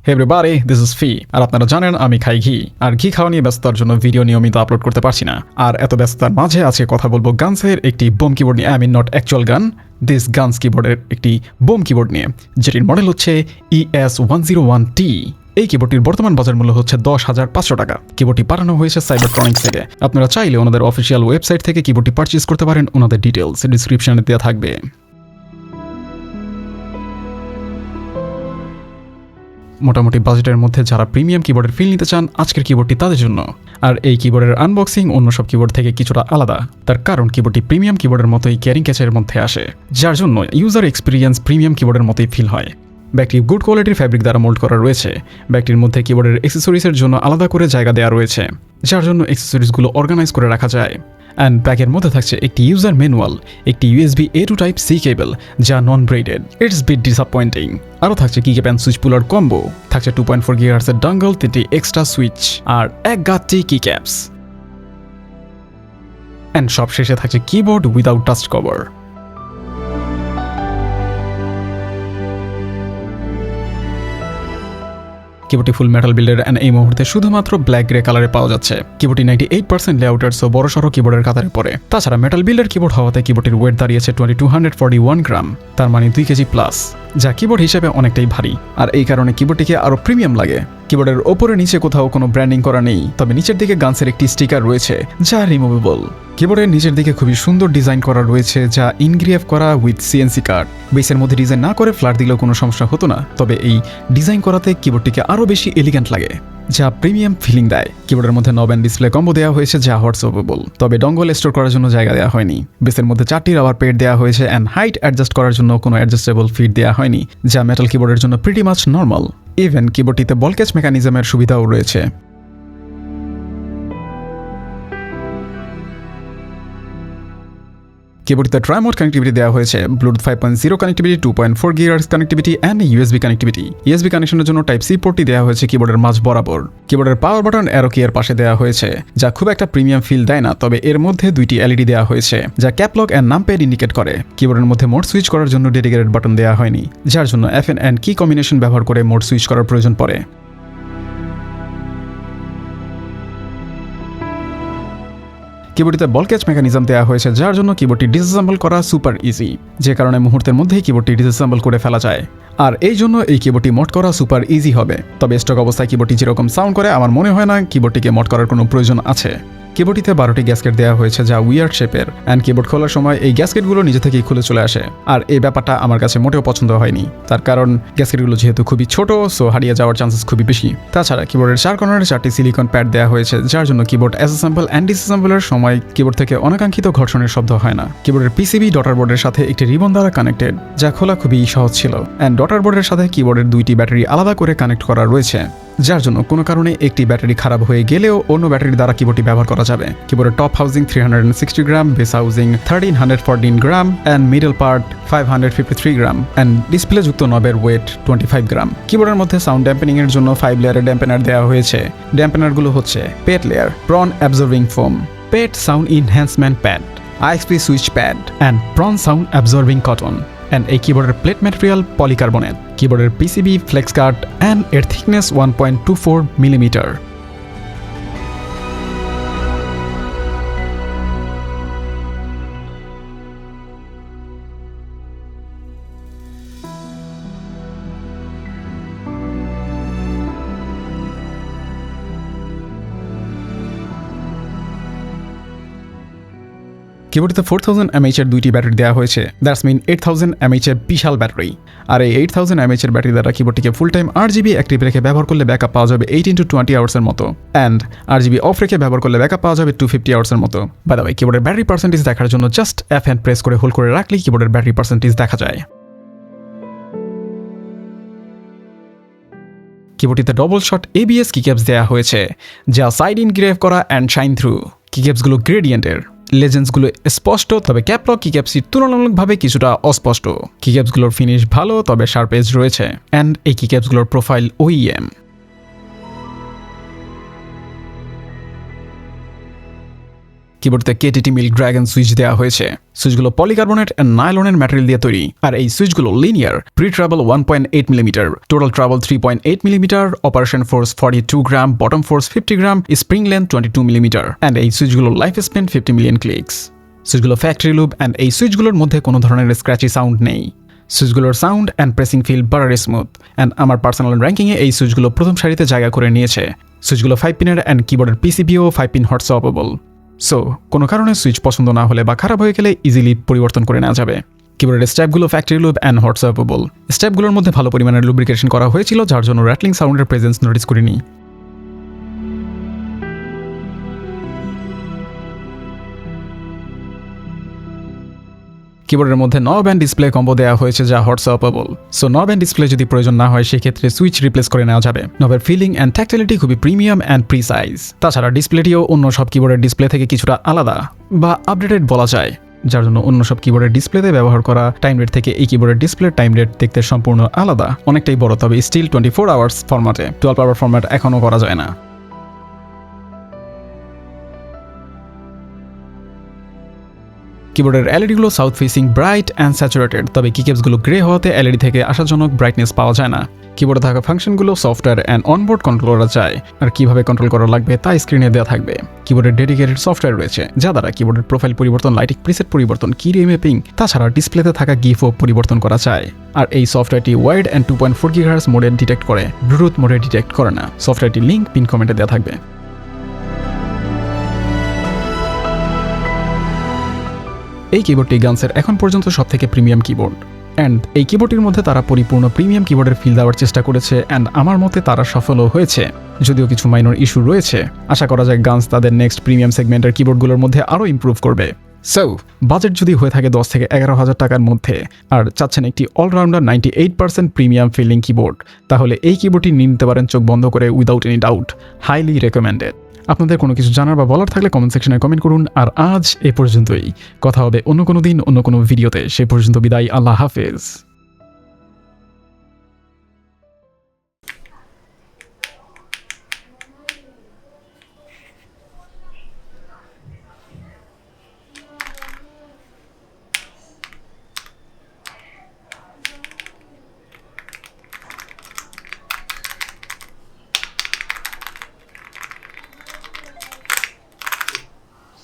Hey everybody, this is Fee আর আপনারা জানেন আমি খাই ঘি আর ঘি খাওয়া নিয়ে ব্যস্ততার জন্য ভিডিও নিয়মিত আপলোড করতে পারছি না আর এত ব্যস্ততার মাঝে আজকে কথা বলবো গানসের একটি বোম কিবোর্ড নিয়ে নট অ্যাকচুয়াল গান দিস গানস কিবোর্ডের একটি বোম কিবোর্ড নিয়ে যেটির মডেল হচ্ছে ES101T এই কিবোর্ডটির বর্তমান বাজার মূল্য হচ্ছে 10,500 টাকা। কিবোর্ডটি পাঠানো হয়েছে সাইবারট্রনিক্স থেকে। আপনারা চাইলে ওনাদের অফিসিয়াল ওয়েবসাইট থেকে কিবোর্ডটি পারচেজ করতে পারেন, ওনাদের ডিটেলস ডিসক্রিপশনে দেওয়া থাকবে। মোটামুটি বাজেটের মধ্যে যারা প্রিমিয়াম কিবোর্ডের ফিল নিতে চান আজকের কিবোর্ডটি তাদের জন্য। আর এই কিবোর্ডের আনবক্সিং অন্য সব কিবোর্ড থেকে কিছুটা আলাদা, তার কারণ কিবোর্ডটি প্রিমিয়াম কিবোর্ডের মতোই ক্যারিং ক্যাচের মধ্যে আসে, যার জন্য ইউজার এক্সপিরিয়েন্স প্রিমিয়াম কিবোর্ডের মতোই ফিল হয়। ব্যাগটি গুড কোয়ালিটির ফ্যাব্রিক দ্বারা মোল্ড করা রয়েছে। ব্যাগটির মধ্যে কিবোর্ডের অ্যাক্সেসরিজের জন্য আলাদা করে জায়গা দেওয়া রয়েছে, যার জন্য অ্যাক্সেসরিজগুলো অর্গানাইজ করে রাখা যায়। অ্যান্ড ব্যাগের মধ্যে থাকছে একটি ইউজার ম্যানুয়াল, একটি USB A to Type C কেবল যা নন ব্রেডেড, ইটস বিট ডিসঅ্যাপয়েন্টিং। আরও থাকছে কিক্যাপ অ্যান্ড সুইচ পুলার কম্বো, থাকছে 2.4 GHz এর ডাঙ্গল, 3টি এক্সট্রা সুইচ আর এক গাঁটটি কিক্যাপস। অ্যান্ড সব শেষে থাকছে কিবোর্ড উইদাউট ডাস্ট কভার। কিবোর্ডটি ফুল মেটাল বিল্ডের অ্যান্ড এই মুহূর্তে শুধুমাত্র ব্ল্যাক গ্রে কালারে পাওয়া যাচ্ছে। কিবোর্ডটি 98% লেআউটের, সো বড় সড়ো কিবোর্ডের কাতারে পড়ে। তাছাড়া মেটাল বিল্ডের কিবোর্ড হওয়াতে কিবোর্ডটির ওয়েট দাঁড়িয়েছে 2241 গ্রাম, তার মানে 2 কেজি প্লাস, যা কিবোর্ড হিসেবে অনেকটাই ভারী। আর এই কারণে কিবোর্ডটিকে আরও প্রিমিয়াম লাগে। কিবোর্ডের ওপরে নিচে কোথাও কোনো ব্র্যান্ডিং করা নেই, তবে নিচের দিকে গানসের একটি স্টিকার রয়েছে যা রিমুভেবল। কিবোর্ডের নিচের দিকে খুবই সুন্দর ডিজাইন করা রয়েছে যা ইনগ্রেভ করা উইথ CNC কার্ড। বেসের মধ্যে ডিজাইন না করে ফ্ল্যাট দিলেও কোনো সমস্যা হতো না, তবে এই ডিজাইন করাতে কিবোর্ডটিকে আরও বেশি এলিগেন্ট লাগে, যা প্রিমিয়াম ফিলিং দেয়। কিবোর্ডের মধ্যে নব অ্যান্ড ডিসপ্লে কম্বো দেওয়া হয়েছে যা হোয়াটসঅ্যাপেবল, তবে ডঙ্গল স্টোর করার জন্য জায়গা দেওয়া হয়নি। বেসের মধ্যে 4টি রাবার পেড দেওয়া হয়েছে অ্যান্ড হাইট অ্যাডজাস্ট করার জন্য কোনো অ্যাডজাস্টেবল ফিট দেওয়া হয়নি, যা মেটাল কিবোর্ডের জন্য প্রিটি মাচ নর্মাল। ইভেন কিবোর্ডটিতে বল ক্যাচ মেকানিজমের সুবিধাও রয়েছে। কিবোর্ডটিতে ট্রাইমোড কানেক্টিভিটি দেওয়া হয়েছে, Bluetooth 5.0 connectivity, 2.4 GHz connectivity and USB connectivity. USB কানেকশনের জন্য টাইপ সি পোর্টটি দেওয়া হয়েছে কিবোর্ডের মাঝ বরাবর। কিবোর্ডের পাওয়ার বাটন অ্যারো কি এর পাশে দেওয়া হয়েছে, যা খুব একটা প্রিমিয়াম ফিল দেয় না, তবে এর মধ্যে 2টি LED দেওয়া হয়েছে যা ক্যাপলক অ্যান্ড নামপ্যাড ইন্ডিকেট করে। কিবোর্ডের মধ্যে মোড সুইচ করার জন্য ডেডিকেটেড বাটন দেওয়া হয়নি, যার জন্য FN অ্যান্ড কি কম্বিনেশন ব্যবহার করে মোড সুইচ করার প্রয়োজন পড়ে। কিবোর্ডটিতে বল ক্যাচ মেকানিজম দেওয়া হয়েছে, যার জন্য কিবোর্ডটি ডিসঅ্যাসেম্বল করা সুপার ইজি, যে কারণে মুহূর্তের মধ্যেই কিবোর্ডটি ডিসঅ্যাসেম্বল করে ফেলা যায়। আর এই জন্য এই কিবোর্ডটি মোড করা সুপার ইজি হবে। তবে স্টক অবস্থায় কিবোর্ডটি যেরকম সাউন্ড করে আমার মনে হয় না কিবোর্ডটিকে মোড করার কোনো প্রয়োজন আছে। কিবোর্ডটিতে 12টি গ্যাসকেট দেওয়া হয়েছে যা উইয়ার্ড শেপের, অ্যান্ড কিবোর্ড খোলার সময় এই গ্যাসকেটগুলো নিজে থেকেই খুলে চলে আসে। আর এই ব্যাপারটা আমার কাছে মোটেও পছন্দ হয়নি, তার কারণ গ্যাসকেটগুলো যেহেতু খুবই ছোট, সো হারিয়ে যাওয়ার চান্সেস খুবই বেশি। তাছাড়া কিবোর্ডের 4 কর্নারে 4টি সিলিকন প্যাড দেওয়া হয়েছে, যার জন্য কিবোর্ড অ্যাসেম্বল অ্যান্ড ডিসঅ্যাসেম্বলের সময় কিবোর্ড থেকে অনাকাঙ্ক্ষিত ঘর্ষণের শব্দ হয় না। কিবোর্ডের PCB ডটার বোর্ডের সাথে একটি রিবন দ্বারা কানেক্টেড, যা খোলা খুবই সহজ ছিল। অ্যান্ড ডটার বোর্ডের সাথে কিবোর্ডের 2টি ব্যাটারি আলাদা করে কানেক্ট করা রয়েছে, যার জন্য কোনো কারণে একটি ব্যাটারি খারাপ হয়ে গেলেও অন্য ব্যাটারি দ্বারা কিবোর্ডটি ব্যবহার করা যাবে। কিবোর্ডের top housing 360 gram, base housing 1314 gram and middle part 553 gram and display যুক্ত নবের ওয়েট 25 গ্রাম। কিবোর্ডের মধ্যে সাউন্ড ড্যাম্পেনিং এর জন্য 5 লেয়ারের ড্যাম্পেনার দেওয়া হয়েছে। ড্যাম্পেনারগুলো হচ্ছে PET layer, Poron absorbing foam, PET sound enhancement pad, IXP switch pad and Poron sound absorbing cotton. And এই কিবোর্ডের প্লেট ম্যাটেরিয়াল পলিকার্বনেট। কিবোর্ডের PCB ফ্লেক্স কাট অ্যান্ড এর থিকনেস 1.24 মিলিমিটার। কিবোর্ডটিতে 4000 mAh এর 2টি ব্যাটারি দেওয়া হয়েছে, দ্যাটস মিন 8000 mAh এর বিশাল ব্যাটারি। আর এই 8000 mAh এর ব্যাটারি দ্বারা কিবোর্ডটিকে ফুল টাইম RGB অ্যাক্টিভ রেখে ব্যবহার করলে ব্যাকআপ পাওয়া যাবে 18 to 20 আওয়ার্সের মতো, অ্যান্ড RGB অফ রেখে ব্যবহার করলে ব্যাকআপ পাওয়া যাবে 250 আওয়ার্সের মতো। বাই দ্য ওয়ে, কিবোর্ডের ব্যাটারি পার্সেন্টেজ দেখার জন্য জাস্ট FN প্রেস করে হোল্ড করে রাখলেই কিবোর্ডের ব্যাটারি পার্সেন্টেজ দেখা যায়। কিবোর্ডটিতে ডবল শট ABS কিক্যাপস দেওয়া হয়েছে, যা সাইড ইনগ্রেভ করা অ্যান্ড শাইন থ্রু। কিক্যাপসগুলো গ্রেডিয়েন্টের, লেজেন্ডসগুলো স্পষ্ট, তবে ক্যাপলক কিক্যাপসটি তুলনামূলকভাবে কিছুটা অস্পষ্ট। কিক্যাপসগুলোর ফিনিশ ভালো, তবে শার্প এজ রয়েছে, অ্যান্ড এই কিক্যাপসগুলোর প্রোফাইল OEM। কিবোর্ডতে কেটিটি মিল্ক ড্রাগন সুইচ দেওয়া হয়েছে। সুইচগুলো পলিকার্বনেট এন্ড নাইলনের ম্যাটেরিয়াল দিয়ে তৈরি, আর এই সুইচগুলো linear, pre travel 1.8 millimetre, total travel 3.8 millimetre, operation force 42 gram, bottom force 50 gram, spring length 22 millimetre, and এই সুইচগুলো লাইফ স্প্যান 50 মিলিয়ন ক্লিকস। সুইচগুলো ফ্যাক্টরি লুপ, অ্যান্ড এই সুইচগুলোর মধ্যে কোনো ধরনের স্ক্র্যাচি সাউন্ড নেই। সুইচগুলোর sound and pressing feel বারারি smooth, and আমার পার্সোনাল র্যাঙ্কিংয়ে এই সুইচগুলো প্রথম সারিতে জায়গা করে নিয়েছে। সুইচগুলো 5 পিনের অ্যান্ড কিবোর্ডের পিসিবিও 5 পিন হট সোয়াপেবল। সো কোনো কারণে সুইচ পছন্দ না হলে বা খারাপ হয়ে গেলে ইজিলি পরিবর্তন করে নেওয়া যাবে। কিবোর্ডের স্ট্যাপগুলো ফ্যাক্টরি লুপ অ্যান্ড হট সোয়াপেবল। স্ট্যাপগুলোর মধ্যে ভালো পরিমাণের লুব্রিকেশন করা হয়েছিল, যার জন্য র্যাটলিং সাউন্ডের প্রেজেন্স নোটিস করিনি। কিবোর্ডের মধ্যে নব অ্যান্ড ডিসপ্লে কম্বো দেওয়া হয়েছে, যা হট সোয়াপেবল। সো নব অ্যান্ড ডিসপ্লে যদি প্রয়োজন না হয় সেক্ষেত্রে সুইচ রিপ্লেস করে নেওয়া যাবে। নবের ফিলিং অ্যান্ড ট্যাক্টিলিটি খুবই প্রিমিয়াম অ্যান্ড প্রিসাইজ। তাছাড়া ডিসপ্লেটিও অন্য সব কিবোর্ডের ডিসপ্লে থেকে কিছুটা আলাদা বা আপডেটেড বলা যায়, যার জন্য অন্য সব কিবোর্ডের ডিসপ্লেতে ব্যবহার করা টাইম রেট থেকে এই কিবোর্ডের ডিসপ্লের টাইম রেট দেখতে সম্পূর্ণ আলাদা, অনেকটাই বড়, তবে স্টিল 24 আওয়ার্স ফরম্যাটে। 12 আওয়ার ফরম্যাট এখনও করা যায় না। কিবোর্ডের এলইডিগুলো south facing, bright and saturated, তবে কিকেপসগুলো গ্রে হওয়াতে এলইডি থেকে আশাজনক ব্রাইটনেস পাওয়া যায় না। কিবোর্ডে থাকা ফাংশনগুলো সফটওয়্যার অ্যান্ড অনবোর্ড কন্ট্রোল করা যায়, আর কিভাবে কন্ট্রোল করা লাগবে তা স্ক্রিনে দেওয়া থাকবে। কিবোর্ডের ডেডিকেটেড সফটওয়্যার রয়েছে, যা দ্বারা কিবোর্ডের প্রোফাইল পরিবর্তন, লাইটিং প্রিসেট পরিবর্তন, কি রিমেপিং, তাছাড়া ডিসপ্লেতে থাকা গিফও পরিবর্তন করা যায়। আর এই সফটওয়্যারটি ওয়াইড অ্যান্ড 2.4 GHz মোডে ডিটেক্ট করে, ব্লুটুথ মোডে ডিটেক্ট করে না। সফটওয়্যারটির লিঙ্ক পিন কমেন্টে দেওয়া থাকবে। এই কিবোর্ডটি গানসের এখন পর্যন্ত সবথেকে প্রিমিয়াম কিবোর্ড, অ্যান্ড এই কিবোর্ডটির মধ্যে তারা পরিপূর্ণ প্রিমিয়াম কিবোর্ডের ফিল দেওয়ার চেষ্টা করেছে, অ্যান্ড আমার মতে তারা সফলও হয়েছে, যদিও কিছু মাইনর ইস্যু রয়েছে। আশা করা যায় গানস তাদের নেক্সট প্রিমিয়াম সেগমেন্টের কিবোর্ডগুলোর মধ্যে আরও ইমপ্রুভ করবে। সো বাজেট যদি হয়ে থাকে 10 থেকে 11,000 টাকার মধ্যে, আর চাচ্ছেন একটি অলরাউন্ডার 98% প্রিমিয়াম ফিলিং কিবোর্ড, তাহলে এই কিবোর্ডটি নিয়ে নিতে পারেন চোখ বন্ধ করে, without any doubt. Highly recommended. আপনাদের কোনো কিছু জানার বা বলার থাকলে কমেন্ট সেকশনে কমেন্ট করুন। আর আজ এ পর্যন্তই, কথা হবে অন্য কোনো দিন অন্য কোনো ভিডিওতে। সে পর্যন্ত বিদায়, আল্লাহ হাফেজ।